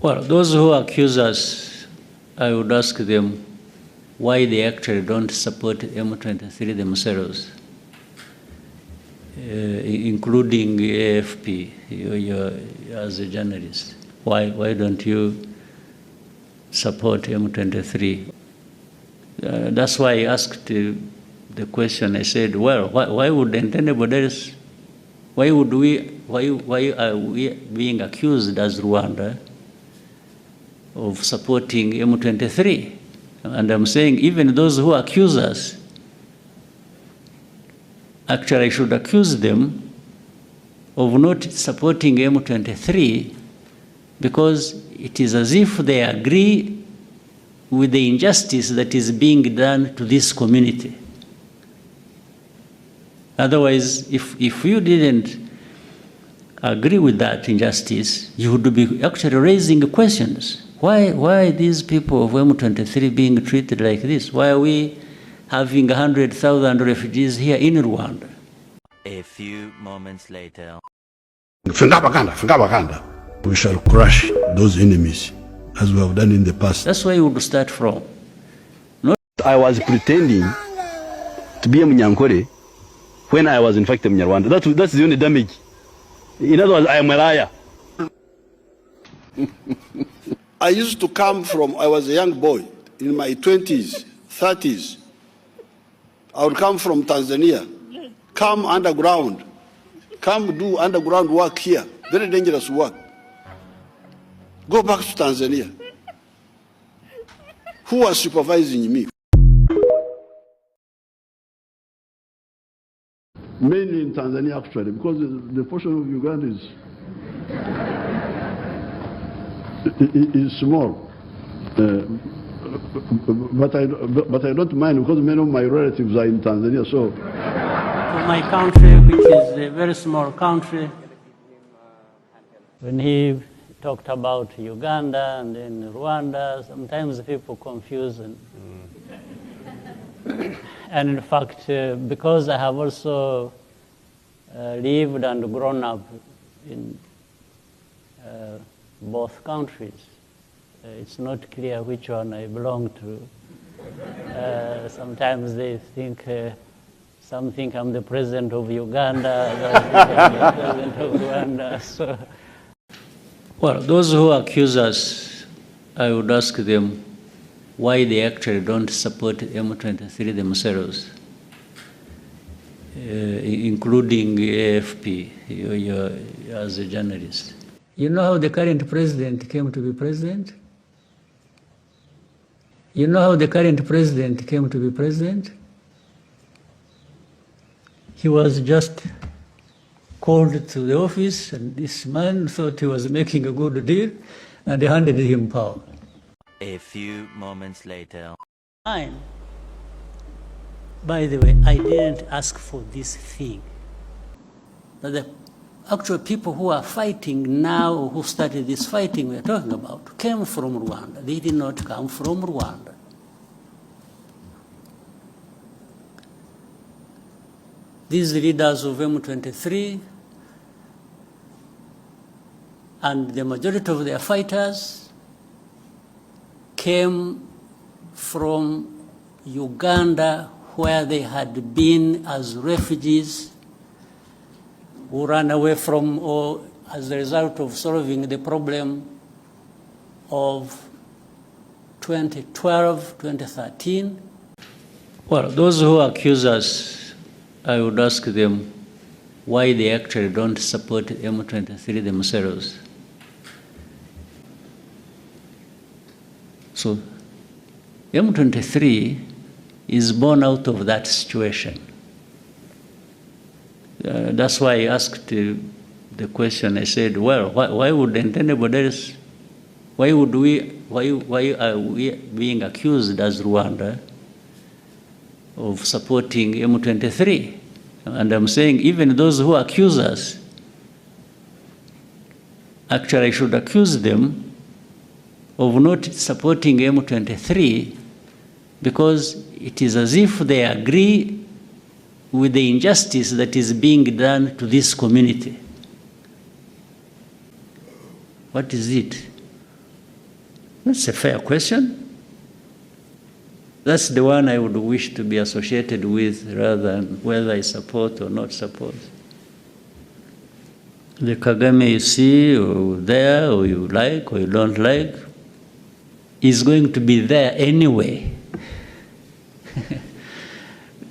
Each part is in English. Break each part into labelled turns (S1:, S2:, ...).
S1: Well, those who accuse us, I would ask them why they actually don't support M23 themselves, including AFP, as a journalist. Why don't you support M23? That's why I asked the question. I said, well, why wouldn't anybody else? Why are we being accused as Rwanda of supporting M23? And I'm saying even those who accuse us, actually I should accuse them of not supporting M23 because it is as if they agree with the injustice that is being done to this community. Otherwise, if you didn't agree with that injustice, you would be actually raising questions. Why these people of M23 being treated like this? Why are we having 100,000 refugees here in Rwanda?
S2: A few moments later.
S3: We shall crush those enemies as we have done in the past.
S1: That's where you would start from.
S4: I was pretending to be a Munyankore when I was in fact a Munyarwanda. That's the only damage. In other words, I am a liar.
S5: I used to come from, I was a young boy, in my 20s, 30s. I would come from Tanzania, come underground, come do underground work here, very dangerous work. Go back to Tanzania. Who was supervising me?
S3: Mainly in Tanzania, actually, because the portion of Uganda is small. But I don't mind because many of my relatives are in Tanzania. So,
S1: For my country, which is a very small country, when he talked about Uganda and then Rwanda, sometimes people confuse. And in fact, because I have also lived and grown up in both countries, it's not clear which one I belong to. Sometimes they think, some think I'm the president of Uganda, others think I'm the president of Rwanda. So. Well, those who accuse us, I would ask them why they actually don't support M23 themselves, including AFP, as a journalist. You know how the current president came to be president? You know how the current president came to be president? He was just called to the office, and this man thought he was making a good deal, and they handed him power.
S2: A few moments later.
S1: By the way, I didn't ask for this thing. But the actual people who are fighting now, who started this fighting we are talking about, came from Rwanda. They did not come from Rwanda. These leaders of M23 and the majority of their fighters came from Uganda, where they had been as refugees who ran away from, or as a result of solving the problem of 2012, 2013. Well, those who accuse us, I would ask them why they actually don't support M23 themselves. So M23 is born out of that situation. That's why I asked the question. I said, well, why wouldn't anybody else? Why are we being accused as Rwanda of supporting M23? And I'm saying even those who accuse us, actually I should accuse them of not supporting M23 because it is as if they agree with the injustice that is being done to this community. What is it? That's a fair question. That's the one I would wish to be associated with rather than whether I support or not support. The Kagame you see or there or you like or you don't like is going to be there anyway.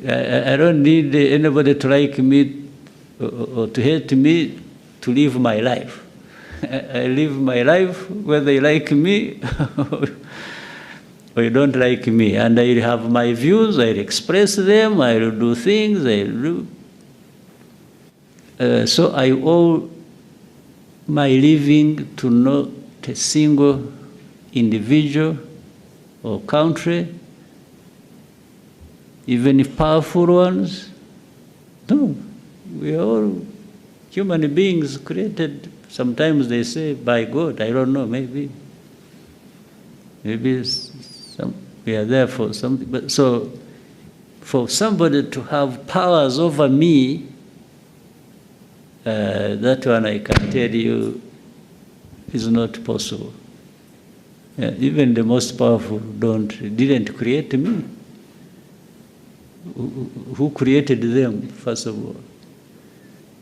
S1: I don't need anybody to like me or to hate me to live my life. I live my life whether you like me or you don't like me. And I have my views, I express them, I do things, I do. So I owe my living to not a single individual or country, even if powerful ones. No, we are all human beings created, sometimes they say by God, I don't know, maybe we are there for something. But so for somebody to have powers over me, that one I can tell you is not possible. Even the most powerful didn't create me. Who created them, first of all?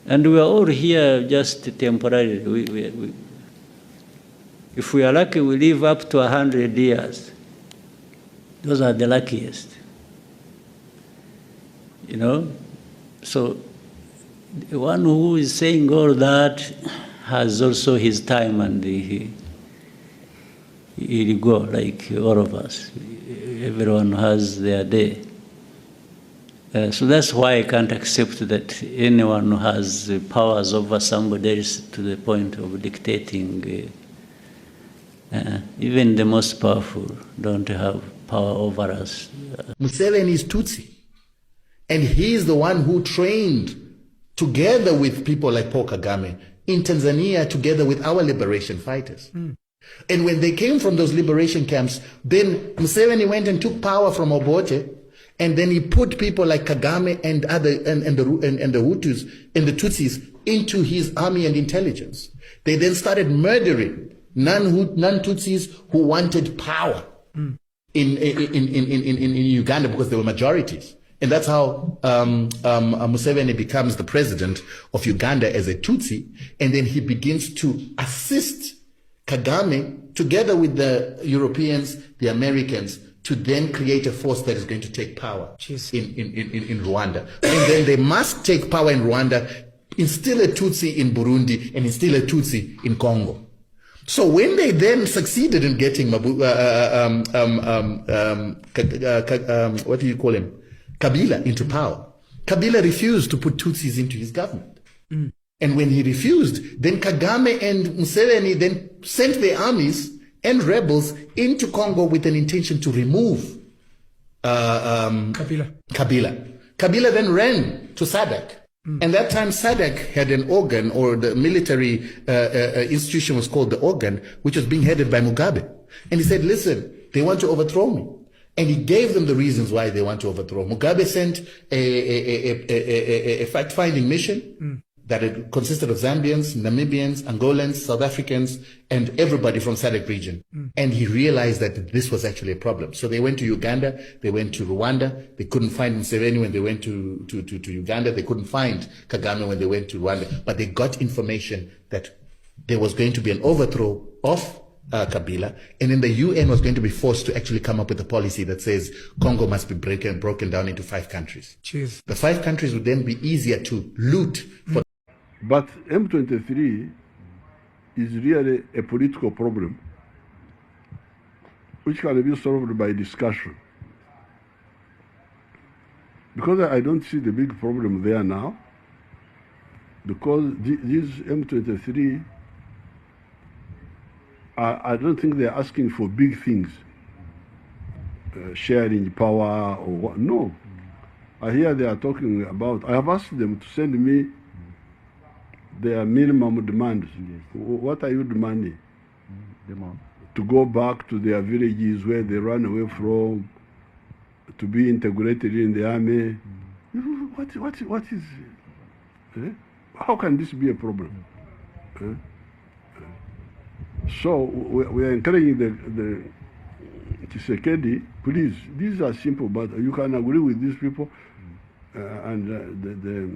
S1: And we are all here just temporarily. If we are lucky, we live up to 100 years. Those are the luckiest. You know? So the one who is saying all that has also his time and he'll go, like all of us. Everyone has their day. So that's why I can't accept that anyone who has powers over somebody else to the point of dictating. Even the most powerful don't have power over us.
S6: Museveni is Tutsi. And he is the one who trained, together with people like Paul Kagame, in Tanzania, together with our liberation fighters. And when they came from those liberation camps, then Museveni went and took power from Obote, and then he put people like Kagame and the Hutus and the Tutsis into his army and intelligence. They then started murdering non-Tutsis who wanted power in Uganda because they were majorities. And that's how Museveni becomes the president of Uganda as a Tutsi, and then he begins to assist Kagame together with the Europeans, the Americans, to then create a force that is going to take power in Rwanda. And then they must take power in Rwanda, instill a Tutsi in Burundi, and instill a Tutsi in Congo. So when they then succeeded in getting what do you call him? Kabila into power, Kabila refused to put Tutsis into his government. And when he refused, then Kagame and Museveni then sent their armies and rebels into Congo with an intention to remove Kabila. Kabila then ran to SADC. And that time SADC had an organ, or the military institution was called the organ, which was being headed by Mugabe. And he said, listen, they want to overthrow me. And he gave them the reasons why they want to overthrow. Mugabe sent a fact-finding mission that it consisted of Zambians, Namibians, Angolans, South Africans, and everybody from SADC region. And he realized that this was actually a problem. So they went to Uganda, they went to Rwanda, they couldn't find Museveni when they went to Uganda, they couldn't find Kagame when they went to Rwanda, but they got information that there was going to be an overthrow of Kabila, and then the UN was going to be forced to actually come up with a policy that says Congo must be broken down into 5 countries. Jeez. The 5 countries would then be easier to loot.
S3: But M23 is really a political problem which can be solved by discussion. Because I don't see the big problem there now, because these M23, I don't think they're asking for big things, sharing power or what. No. I hear they are talking about, I have asked them to send me their minimum demands. Yes. What are you demanding? To go back to their villages where they ran away from, to be integrated in the army. What is, how can this be a problem? So we are encouraging the Tshisekedi, please, these are simple, but you can agree with these people, and the